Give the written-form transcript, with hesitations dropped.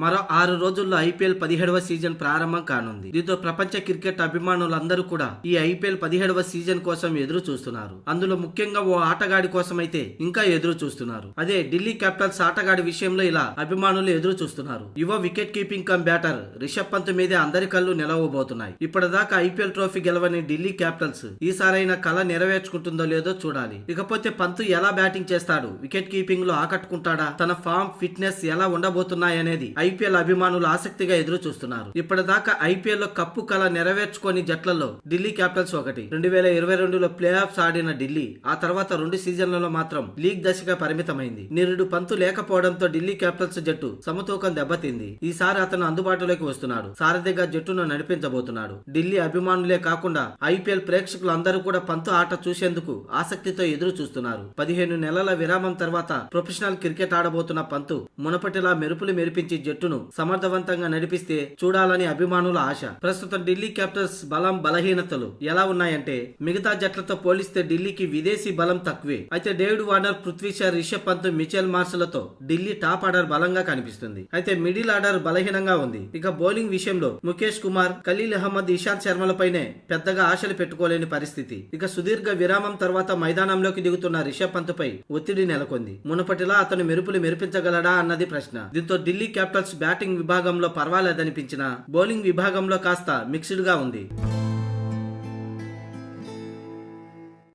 మరో 6 రోజుల్లో IPL 17వ season ప్రారంభం కానుంది. దీంతో ప్రపంచ క్రికెట్ అభిమానులందరూ కూడా ఈ ఐపీఎల్ 17వ సీజన్ కోసం ఎదురు చూస్తున్నారు. అందులో ముఖ్యంగా ఓ ఆటగాడి కోసం అయితే ఇంకా ఎదురు చూస్తున్నారు. అదే ఢిల్లీ క్యాపిటల్స్ ఆటగాడి విషయంలో ఇలా అభిమానులు ఎదురు చూస్తున్నారు. యువ wicket keeping cum batter Rishabh Pant మీదే అందరి కళ్ళు నిలవబోతున్నాయి. ఇప్పటిదాకా ఐపీఎల్ ట్రోఫీ గెలవని ఢిల్లీ క్యాపిటల్స్ ఈసారైన కళ నెరవేర్చుకుంటుందో లేదో చూడాలి. ఇకపోతే పంత్ ఎలా బ్యాటింగ్ చేస్తాడు, వికెట్ కీపింగ్ లో ఆకట్టుకుంటాడా, తన ఫామ్ ఫిట్నెస్ ఎలా ఉండబోతున్నాయనేది ఐపీఎల్ అభిమానులు ఆసక్తిగా ఎదురు చూస్తున్నారు. ఇప్పటిదాకా ఐపీఎల్ లో కప్పు కళ నెరవేర్చుకొని జట్లలో ఢిల్లీ క్యాపిటల్స్ ఒకటి. 2022లో ప్లే ఆఫ్స్ ఆడిన ఢిల్లీ ఆ తర్వాత 2 సీజన్లలో మాత్రం లీగ్ దశగా పరిమితమైంది. నిరుడు పంతు లేకపోవడంతో ఢిల్లీ క్యాపిటల్స్ జట్టు సమతూకం దెబ్బతింది. ఈసారి అతను అందుబాటులోకి వస్తున్నాడు. సారథిగా జట్టును నడిపించబోతున్నాడు. ఢిల్లీ అభిమానులే కాకుండా ఐపీఎల్ ప్రేక్షకులు అందరూ కూడా పంతు ఆట చూసేందుకు ఆసక్తితో ఎదురు చూస్తున్నారు. 15 నెలల విరామం తర్వాత ప్రొఫెషనల్ క్రికెట్ ఆడబోతున్న పంతు మునపటిలా మెరుపులు మెరిపించి జట్టును సమర్థవంతంగా నడిపిస్తే చూడాలని అభిమానుల ఆశ. ప్రస్తుతం ఢిల్లీ క్యాపిటల్స్ బలం బలహీనతలు ఎలా ఉన్నాయంటే మిగతా జట్లతో పోలిస్తే ఢిల్లీకి విదేశీ బలం తక్కువే. అయితే David Warner, Prithvi Shaw, Rishabh Pant, Mitchell మార్షలతో ఢిల్లీ టాప్ ఆర్డర్ బలంగా కనిపిస్తుంది. అయితే మిడిల్ ఆర్డర్ బలహీనంగా ఉంది. ఇక బౌలింగ్ విషయంలో ముఖేష్ కుమార్, ఖలీల్ అహ్మద్, ఇషాంత్ శర్మలపైనే పెద్దగా ఆశలు పెట్టుకోలేని పరిస్థితి. ఇక సుదీర్ఘ విరామం తర్వాత మైదానంలోకి దిగుతున్న రిషబ్ పంత్ పై ఒత్తిడి నెలకొంది. మునుపటిలా అతను మెరుపులు మెరిపించగలడా అన్నది ప్రశ్న. దీంతో ఢిల్లీ క్యాపిటల్స్ బ్యాటింగ్ విభాగంలో పర్వాలేదనిపించినా బౌలింగ్ విభాగంలో కాస్త మిక్స్డ్ గా ఉంది.